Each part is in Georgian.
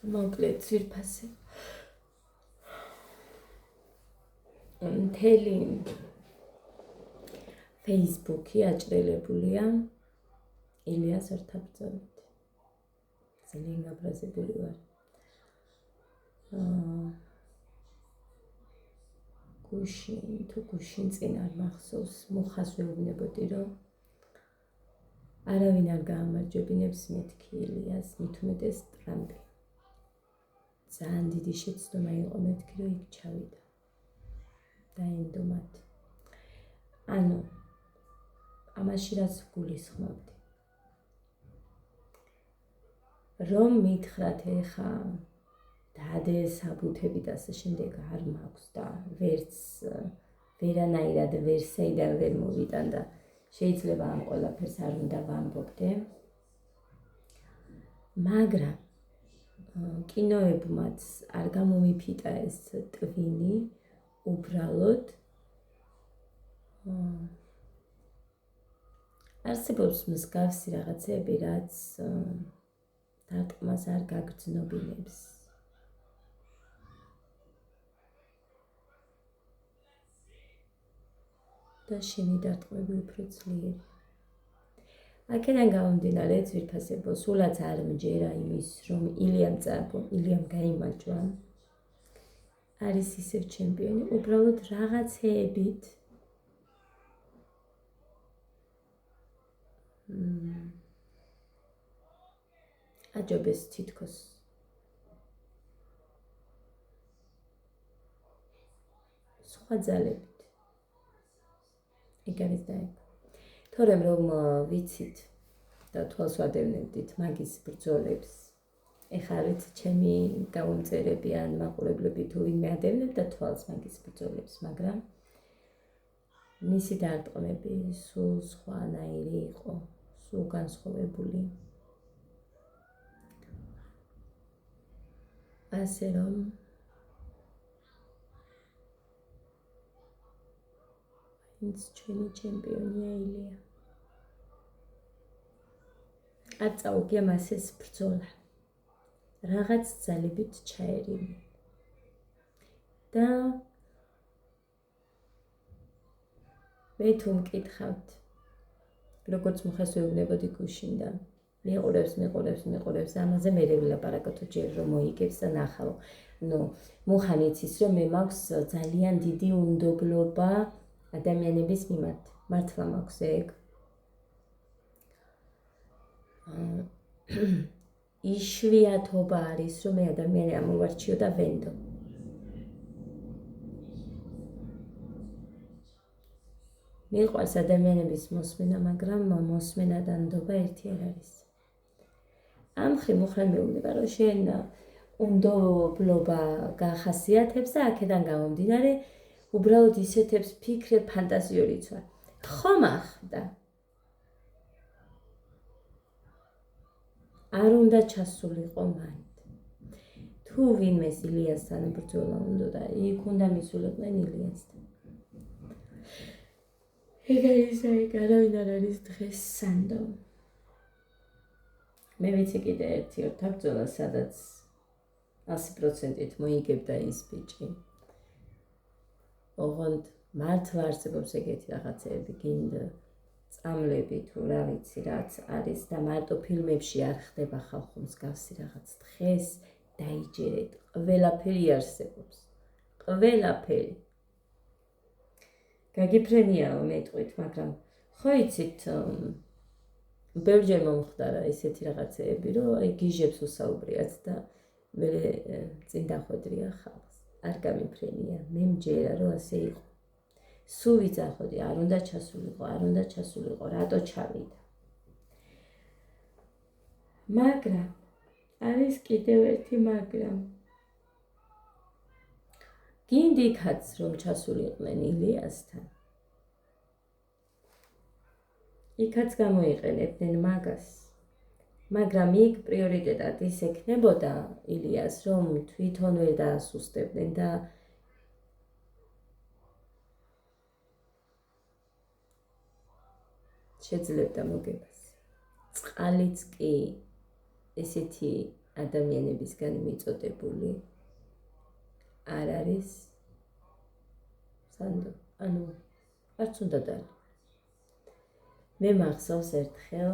მოკლედ ძვირფასი. მთელი Facebook-ი აჭრელებულია ილიას ერთაბრძოლით. ძალიან გაბრაზებული ვარ. გუშინ წინ არ მახსოვს, მუხას ვეუბნებოდი, რომ არავინ არ გაამარჯვებინებს მეთქი ილიას, მით უმეტეს ტრამპი. ძალიან დიდი შეცდომა იყო მეთქი, რომ იქ ჩავიდა. დაენდო მათ. ანუ ამაში რაც გულისხმობდი. რომ მითხრათ ეხა დადე საბუთები და ასე შემდეგ არ მაქვს და ვერანაირად ვერსეიდან ვერ მოვიტან და შეიძლება ამ ყველაფერს არ უნდა ვამბობდე. მაგრამ კინოებმაც არ გამომიფიტა ეს ტვინი, უბრალოდ არსებობს მსგავსი რაღაცები, რაც დარტყმას არ გაგრძნობინებს. და შენი დარტყმები უფრო ძლიერი. აქედან გამომდინარე ძვირფასებო, სულაც არ მჯერა იმის, რომ ილიამ გაიმარჯვა. არის ისევ ჩემპიონი, უბრალოდ რაღაცეებით აჯობეს თითქოს. სხვა ძალებით. ეგ არის და ეგ. თორემ რომ ვიცით და თვალს ვადევნებდით მაგის ბრძოლებს. ეხლა არით ჩემი დაუმწერები ან მაყურებლები თუ ვინმე ადევნებდა თვალს მაგის ბრძოლებს, მაგრამ მისი დარტყმები სულ სხვანაირი იყო, სულ განსხვავებული. ასე რომ ვინც ჩვენი ჩემპიონია ილია. არ წაუგია მას ეს ბრძოლა. რაღაც ძალებით ჩაერინე. და მე თუ მკითხავთ, როგორც მუხას ვეუბნებოდი გუშინ და მიყურებს, ამაზე მე ვილაპარაკო თუ ჯერ რომ მოიგებს და ნახავ. მუხან იცის, რომ მე მაქვს ძალიან დიდი უნდობლობა ადამიანების მიმართ. მართლა მაქვს ეგ. იშვიათობა არის, რომ მე ადამიანი ამოვარჩიო და ვენდო. მიყვარს ადამიანების მოსმენა, მაგრამ მოსმენა და ნდობა ერთი არ არის. ამ ხრი მუხრან მეუბნება, რომ შენ უნდობლობა გახასიათებს და აქედან გამომდინარე უბრალოდ ისეთებს ფიქრებ ფანტაზიურიც ვარ. ხომ ახდა. არ უნდა ჩასულიყო მაინც. თუ ვინმეს ილიასთან ბრძოლა უნდა და იქ უნდა მისულიყვნენ ილიასთან. ეგ არავინ არ არის დღეს სანდო. მე ვიცი კიდე ერთი ორთაბრძოლა, სადაც 100%-ით მოიგებდა ის ბიჭი. ოღონდ მართლა არსებობს ეგეთი რაღაცეები, გინდა წამლები თუ რა ვიცი რაც არის და მარტო ფილმებში არ ხდება ხალხო მსგავსი რაღაც. დღეს დაიჯერეთ, ყველაფერი არსებობს. ყველაფერი. გაგიფრენიაო მეტყვით, მაგრამ ხო იცით, ბევრჯერ მომხდარა ისეთი რაღაცეები, რომ აი გიჟებს უსაუბრიათ და მე წინ დახვედრია ხალხს. არ გამიფრენია, მე მჯერა რომ ასე იყო. სულ ვიძახოდი, არ უნდა ჩასულიყო, რატო ჩავიდა. მაგრამ არის კიდევ ერთი მაგრამ. გინდიქაც რომ ჩასულიყვნენ ილიასთან. იქაც გამოიყენებდნენ მაგას. მაგრამ იქ პრიორიტეტად ის ექნებოდა ილიას, რომ თვითონ ვერ დაასუსტებდნენ და შეძლებდა მოგებას. წყალიც კი ესეთი ადამიანებისგან მიწოდებული არ არის სანდო, ანუ არც უნდა დალი. მე მახსოვს ერთხელ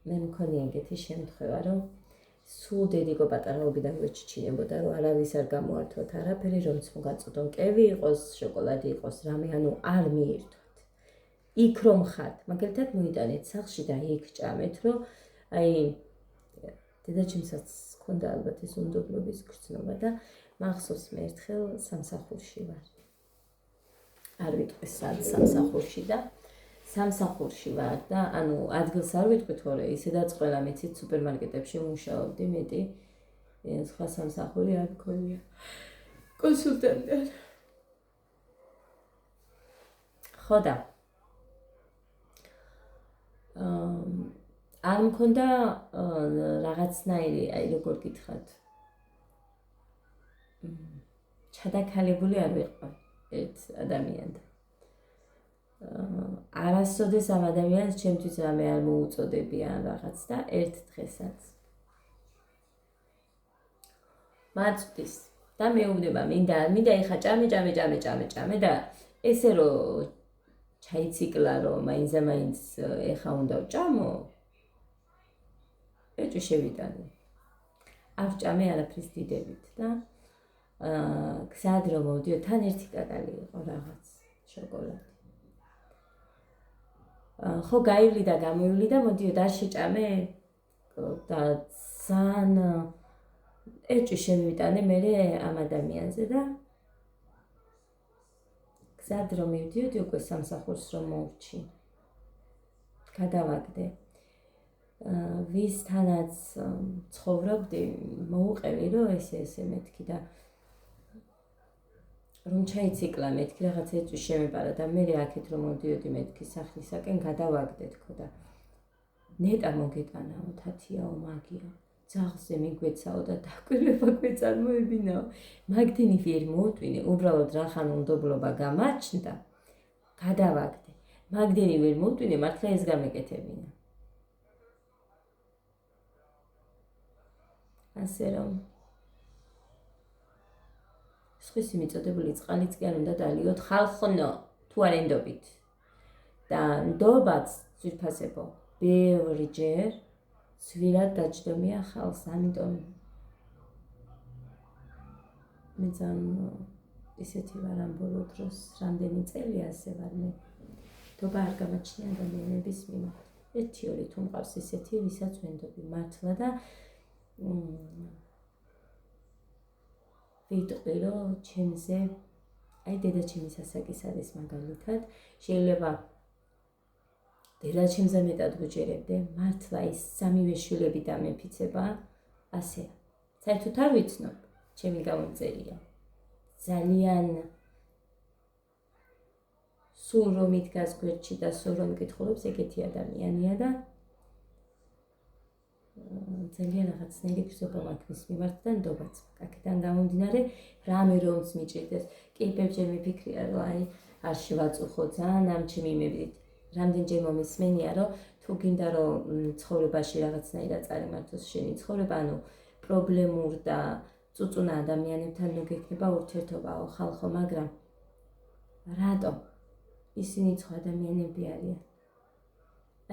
მე მქონია ეგეთი შემთხვევა, რომ სულ დედიკო პატარაობიდან გვეჩიჩინებოდა, რომ არავის არ გამოართვათ არაფერი, რომც მოგაწოდონ კევი იყოს, შოკოლადი იყოს, რამე, ანუ არ მიირთვათ. იქ რომ ხართ, მაგალითად მოიტანეთ სახლში და იქ ჭამეთ, რომ აი დედაჩემსაც ჰქონდა ალბათ ეს უნდობლობის გრძნობა და მახსოვს მე ერთხელ სამსახურში ვარ. არ ვიტყვი სად სამსახურში და სამსახურში ვარ და ანუ ადგილს არ ვიტყვი თორე ისედაც ყველა მეცით სუპერმარკეტებში მუშაობდი მეტი სხვა სამსახური არ მქონია კონსულტანტად. ხო და არ მქონდა რაღაცნაირი, აი როგორ გითხრათ, ჩადაქალებული არ ვიყავ ერთ ადამიანთან. არასოდეს ამ ადამიანს ჩემთვის რამე არ მოუწოდები ან რაღაც და ერთ დღესაც მაწვდის და მეუბნება მინდა ეხა ჭამე და ესე რომ ჩაიციკლა რომ მაინც ეხა უნდა ვჭამო, ეჭვი შევიტანე. არ ვჭამე არაფრის დიდებით და გზად რომ მოვდიო, თან ერთი კაკალი იყო რაღაც შოკოლადი. ხო გაივლი და გამოივლი და მოდიოდ არ შეჭამე და ძალიან ეჭვი შევიტანე მე ამ ადამიანზე და გზად რომ მივდიოდი უკვე სამსახურს რომ მოვჩი. გადავაგდე. ვისთანაც ცხოვრობდი, მოუყევი რომ ესე მეთქი და რომ ჩაიციკლა მეთქი რაღაც ეჭვი შემეპარა და მე აქეთ რომ მოდიოდი მეთქი სახლისაკენ გადავაგდე თქო და ნეტა მოგეტანაო, თათიაო, მაგიო, ძაღლზე მიგვეცაო და დაკვირვება გვეწარმოებინაო. მაგდენი ვერ მოვტვინე, უბრალოდ რახან უნდობლობა გამაჩნდა, გადავაგდე. მაგდენი ვერ მოვტვინე, მართლა ეს გამეკეთებინა. ასე რომ სხვისი მიწოდებული წყალიც კი არ უნდა დალიოთ ხალხო, თუ არ ენდობით. და ნდობაც ძვირფასებო, ბევრჯერ ცვილად დაჯდომია ხალხს, ამიტომ მე ძალიან ისეთი ვარ ამ ბოლო დროს, რამდენი წელი ასე ვარ მე. ნდობა არ გამაჩნია ადამიანების მიმართ. ერთი ორი თუ მყავს ისეთი, ვისაც ვენდობი მართლა და ვიტყვი რომ ჩემზე, აი დედაჩემის ასაკის არის მაგალითად, შეიძლება დედაჩემზე მეტად ვუჯერებდე, მართლა ის სამივე შვილები და მეფიცება ასეა. საერთოდ არ ვიცნობ, ჩემი გამომწერია. ძალიან სულ რომ იდგას გვერდში და სულ რომ მკითხულობს, ეგეთი ადამიანია და ძალიან რაღაცნაირი გრძნობა მაქვს მის მიმართ და ნდობაც. აქედან გამომდინარე, რამე რომც მიჭირდეს, კი ბევრჯერ მიფიქრია, რომ აი არ შევაწუხო ძალიან ამ ჩემი იმებით. რამდენჯერ მომისმენია, რომ თუ გინდა რომ ცხოვრებაში რაღაცნაირად წარიმართოს შენი ცხოვრება, ანუ პრობლემურ და წუწუნა ადამიანებთან ნუ გექნება ურთიერთობაო ხალხო, მაგრამ რატომ? ისინი სხვა ადამიანები არიან.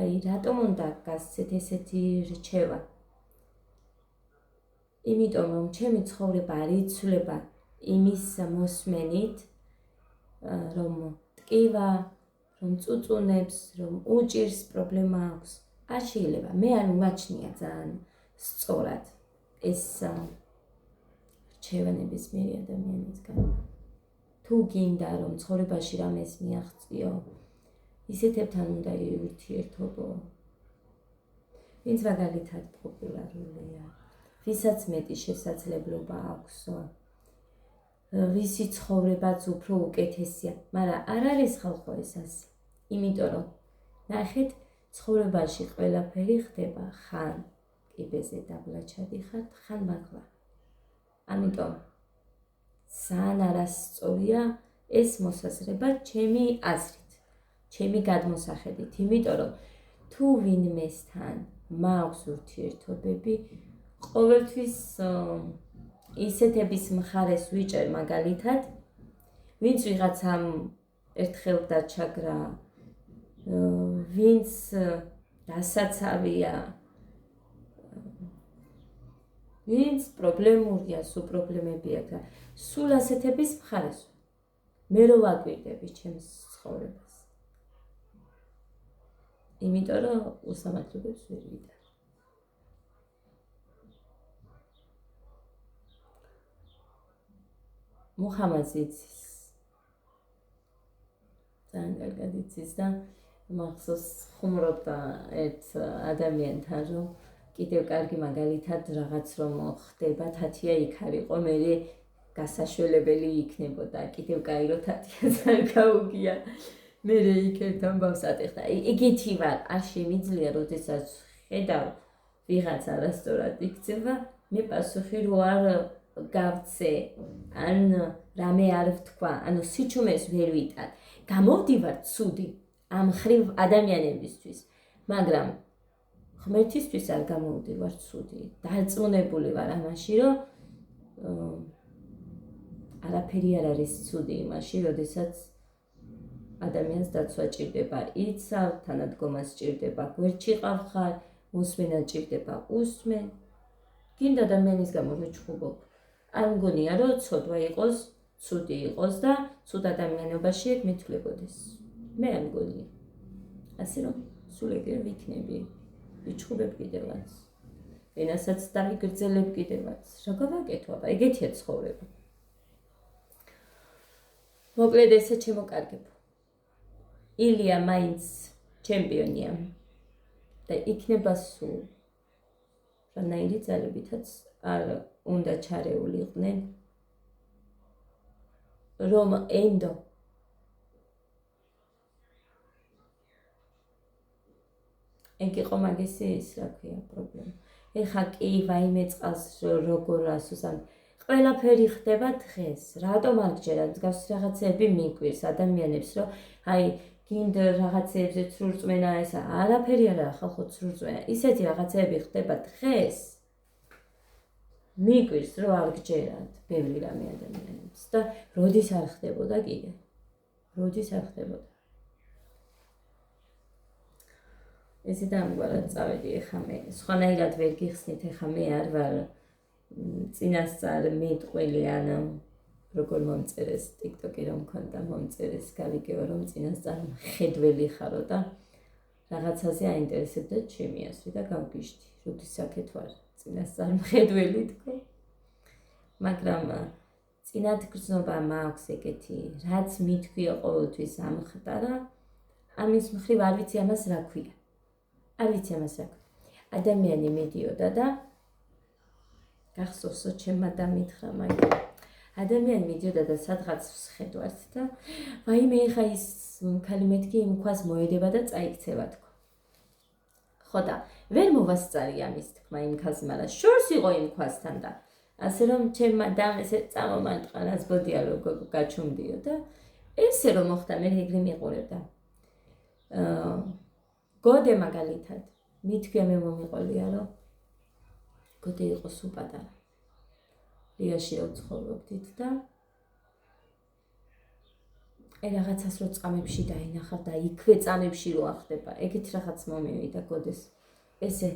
აი რატომ უნდა გასცეთ ესეთი რჩევა? იმიტომ რომ ჩემი ცხოვრება არ იცვლება იმის მოსმენით, რომ ტკივა, რომ წუწუნებს, რომ უჭირს პრობლემა აქვს. არ შეიძლება. მე არ მიმაჩნია ძალიან სწორად ეს რჩევანებისმიერი ადამიანისგან. თუ გინდა რომ ცხოვრებაში რამეს მიაღწიო, ისეთებთან უნდა ურთიერთობო, ვინც მაგალითად პოპულარულია, ვისაც მეტი შესაძლებლობა აქვსო, ვისი ცხოვრებაც უფრო უკეთესია, მაგრამ არ არის ხალხო ეს ასე. იმიტომ რომ ნახეთ, ცხოვრებაში ყველაფერი ხდება ხან კიბეზე დაბლა ჩადიხართ, ხან მაღლა. ამიტომ ძალიან არასწორია ეს მოსაზრება ჩემი აზრით, ჩემი გადმოსახედით, იმიტომ რომ თუ ვინმესთან მაქვს ურთიერთობები, ყოველთვის ისეთების მხარეს ვიჭერ მაგალითად, ვინც ვიღაცამ ერთხელ დაჩაგრა, ვინც დასაცავია, ვინც პრობლემურია, სულ პრობლემები აქვს. სულ ასეთების მხარეს მე რო ვაკვირდები ჩემს ცხოვრებას. იმიტომ რომ უსამართლობებს ვერ ვიტან. მუხამადს იცის. ძალიან კარგად იცის და მახსოვს ხუმრობდა ერთ ადამიანთან, რომ კიდევ კარგი მაგალითად რაღაც რომ ხდება, თათია იქ არისო, მე გასაშველებელი იქნებოდა, კიდევ კაი რომ თათიას არ გაუგია, მე იქ ერთ ამბავს ატეხდა. ეგეთი ვარ, არ შემიძლია, როდესაც ხედავ ვიღაც არასწორად იქცევა, მე პასუხი რო არ გავცე, ან რამე არ ვთქვა, ანუ სიჩუმეს ვერ ვიტან. გამოვდივარ ცუდი ამ ხრივ ადამიანებისთვის, მაგრამ ღმერთისთვის არ გამოვდივარ ცუდი. დარწმუნებული ვარ ამაში, რომ არაფერი არ არის ცუდი იმაში, როდესაც ადამიანს დაცვა ჭირდება, იცავ, თანადგომას ჭირდება, გვერდში ყავხარ, მოსმენა ჭირდება, უსმენ. გინდა ადამიანის გამო რო ჩხუბობ. არ მგონია, რომ ცოდვა იყოს, ცუდი იყოს და ცუდ ადამიანობაში ეგ მithვლებოდეს. მე არ მგონია. ასე რომ სულ ეგრე ვიქნები. ვიჩხუბებ კიდევაც. ენასაც დავიგრძელებ კიდევაც. რა გავაკეთო, აბა, ეგეთია ცხოვრება. მოკლედ ესე შემოკარგებ. ილია მაინც ჩემპიონია და იქნება სულ. რანაირი ძალებითაც არ უნდა ჩარეულიყვნენ, რომ ენდო ეგ იყო მაგისი ის რა ქვია პრობლემა. ეხა კი ვაიმე წყალს როგორ ასუსან. ყველაფერი ხდება დღეს. რატომ არ გჯერათ გავს რაღაცები მიკვირს ადამიანებს, რომ აი გინდა რაღაცებზე ცრურწმენა ესა არაფერი არა ხალხო ცრურწმენა. ისეთი რაღაცები ხდება დღეს. მიკვირს რომ არ გჯერათ ბევრი რამე ადამიანებს და როდის არ ხდებოდა კიდე. როდის არ ხდებოდა. ესე დამგვარად წავედი ეხა მე. სხვანაირად ვერ გიხსნით, ეხა მე არ ვარ წინასწარ მეტყველი ან როგორ მომწერეს TikTok-ი რომ მქონდა მომწერეს, გავიგეო რომ წინასწარ ხედველი ხარო და რაღაცაზე აინტერესებდა ჩემიასვი და გავგიშდი. როდის საკეთ ვარ წინასწარ მხედველი თქო. მაგრამ წინათგრძნობა მაქვს ეგეთი, რაც მithქვია ყოველთვის ამხტარა, ამის მხრივ არ ვიცი ამას რა ქვია. არ ვიცი ამას რა ქვია. ადამიანი მიდიოდა და გახსოვსო ჩემმა დამითხრა მაგ. ადამიანი მიდიოდა და სადღაც ვსხედვართ და ვაიმე ეხა ის ქალი მეთქი იმ ქვას მოედება და წაიქცევა თქო. ხო და ვერ მოვასწარი ამის თქმა იმ ქალს, მაგრამ შორს იყო იმ ქვასთან და ასე რომ ჩემმა დამ ესე წამომარტყა, რაც ბოდია რომ გაჩუმდიო და ესე რომ მოხდა მე ეგრე მიყურებდა. გოდე მაგალითად მithქვია მე მომიყოლია რომ გოდე იყო სულ პატარა. რიაში რო ცხოვრობდით და რაღაცას რო წამებში დაინახავ და იქვე წამებში რო ახდება, ეგეთ რაღაც მომივიდა გოდეს. ესე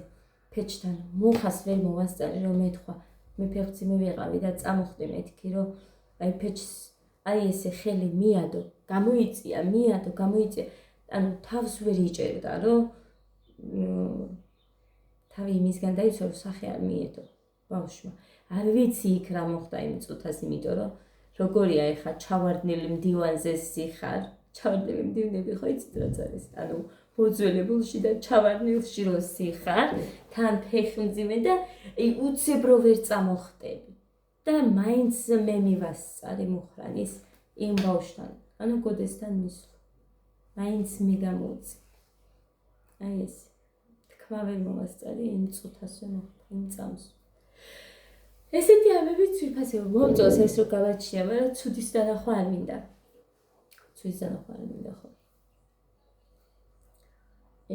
ფეჩთან მუხას ვერ მოვასწარი რომ მეთქვა, მე ფეხცი მივიყავი და წამოხდი მეთქი რომ აი ფეჩს აი ესე ხელი მიადო, გამოიწია, მიადო, გამოიწია. ანუ თავს ვერ იჭერდა რომ თავი იმისგან დაიცვა რომ სახე არ მიედო ბავშვმა. არ ვიცი იქ რა მოხდა იმ წუთას, იმიტომ რომ როგორია ეხა ჩავარდნილი მდივანზე სიხარ, ჩავარდნილი მდივნები ხო იცით რაც არის? ანუ მოძველებულში და ჩავარდნილში რო სიხარ, თან ფეხმძიმე და უცებრო ვერ წამოხტები. და მაინც მე მივასწარი მუხრანის იმ ბავშვთან, ანუ გოდესთან მისვლა. მაინც მე გამოვწი. აი ეს თქმა ვერ მოვასწარი იმ წუთას რომ მოხდა იმ წამს. ესეთი ამებიც ვიფასებ მომწონს ეს რო გავაჩნია, მაგრამ ცუდის დანახვა არ მინდა. ცუდის დანახვა არ მინდა ხო.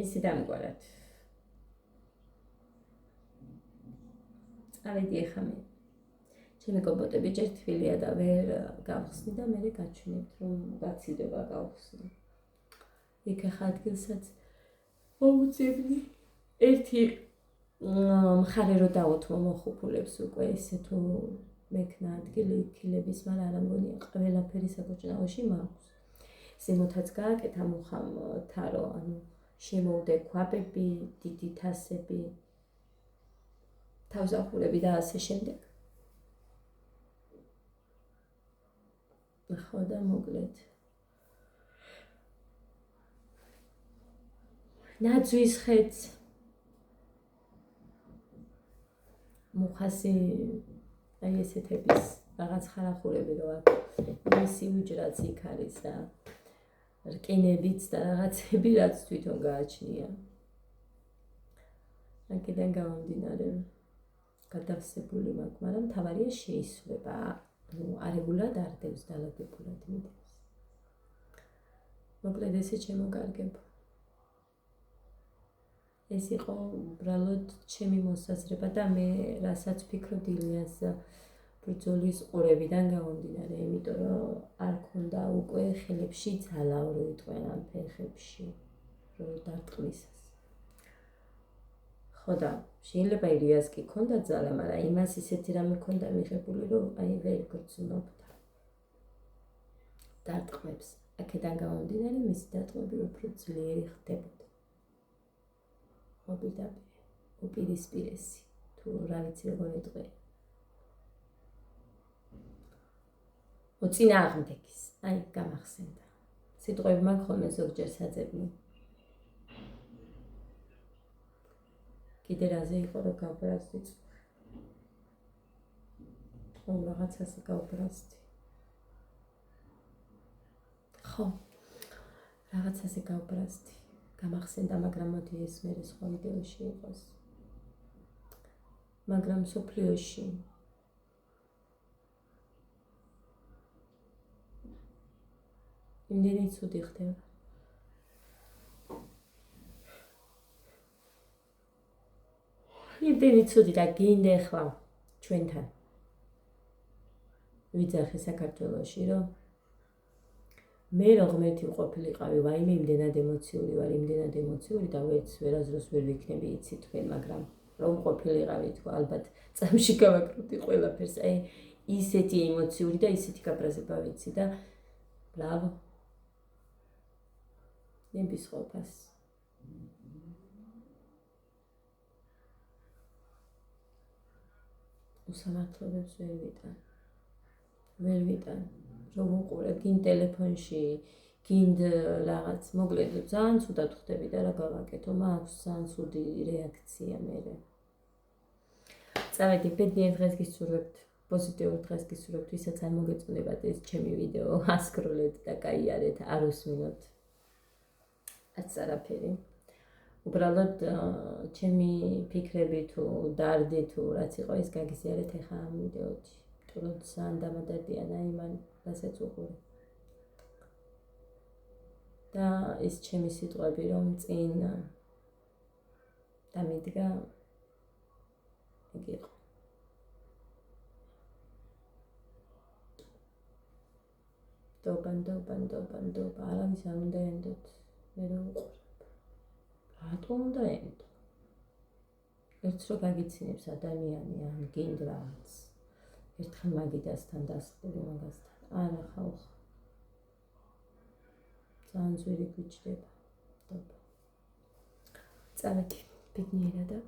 ესე დამგვარად. წავედი ეხა მე. ჩემი კომპოტები ჯერ თბილია და ვერ გავხსნი და მე გაჩვენებთ რომ გაცილდება გავხსნი. იქ ახლა ადგილსაც მოუწევდი. ერთი მხარე რო დავუთმო მოხუპულებს უკვე ესე თუ მექნა ადგილი იქილების, მაგრამ არა მგონია ყველაფერი საკოჭნაოში მაქვს. ზემოთაც გააკეთა მუხამ თარო, ანუ შემოვდე ქვაბები, დიდი თასები, თავზახურები და ასე შემდეგ. ხო და მოკლედ. ნაძვის ხეც მუხასი აი ესეთების რაღაც ხარახურები რო აქვს. მისი უჯრაც იქ არის და რკინებიც და რაღაცები რაც თვითონ გააჩნია. აქედან გამომდინარე გადავსებული მაქვს, მაგრამ თავარია შეისვლება. არეგულად არ დევს დალაგებულად მიდევს. მოკლედ ესე შემოგარგებ. ეს იყო უბრალოდ ჩემი მოსაზრება და მე რასაც ვფიქრობ ილიას ბრძოლის ყურებიდან გამომდინარე, იმიტომ რომ არ ქონდა უკვე ხელებში ძალა რო იტყვენ ამ ფეხებში, რო დარტყმისას. ხო და შეიძლება ილიას კი ქონდა ძალა, მაგრამ იმას ისეთი რამე ქონდა მიღებული, რომ აი ვერ გრძნობდა. დარტყმებს. აქედან გამომდინარე მისი დარტყმები უფრო ძლიერი ხდებოდა. უპირისპირესი, თუ რა ვიცი როგორ ეტყვია. წინააღმდეგის, აი გამახსენდა. სიტყვები მაქვს ხოლმე ზოგჯერ საძებნი. კიდე რაზე იყო რომ გავბრაზდი წუხი. ხო, რაღაცაზე გავბრაზდი. ხო, რაღაცაზე გავბრაზდი. გამახსენდა, მაგრამ მოდი ეს მე სხვა ვიდეოში იყოს. მაგრამ სოფლიოში იმდენი ცუდი ხდება. იმდენი ცუდი და გინდა ხვა ჩვენთან. ვიძახი საქართველოში, რომ მე რო ღმერთი ყოფილიყავი, ვაიმე იმდენად ემოციური ვარ, იმდენად ემოციური და ვერასდროს ვერ ვიქნები იცი თქვენ, მაგრამ რომ ყოფილიყავი თქო, ალბათ წამში გავაკრути ყველაფერს. აი ისეთი ემოციური და ისეთი გაბრაზება ვიცი და ბრავო. ნების ყოფას. უსამართლობებს ვერ ვიტან. ვერ ვიტან. რომ უყურე, გინ ტელეფონში, გინ რაღაც, მოკლედ ძალიან ცუდად ხდები და რა გავაკეთო, მაქვს ძალიან ცუდი რეაქცია მერე. წავედი, ბედნიერ დღეს გისურვებთ, პოზიტიურ დღეს გისურვებთ, ვისაც არ მოგეწონებათ ეს ჩემი ვიდეო, ასკროლეთ და გაიარეთ, არ უსმინოთ. არც არაფერი. უბრალოდ ჩემი ფიქრები თუ დარდი თუ რაც იყო ის გაგიზიარეთ ახლა ამ ვიდეოში. რომ ძალიან დამადადიან აი მან რასაც უყურე. და ის ჩემი სიტყვები რომ წინ დამიდგა იგი იყო. დობა, არავის არ უნდა ენდოთ. მე რომ უყურებ. რატომ უნდა ენდო? ერთს რო გაგიცინებს ადამიანი ან გინდ რაღაც. ერთხელ მაგიდასთან დასწრები მაგასთან. არა ხალხო. ძალიან ძვირი გვიჭდება. დობა. წავედი, ბედნიერად.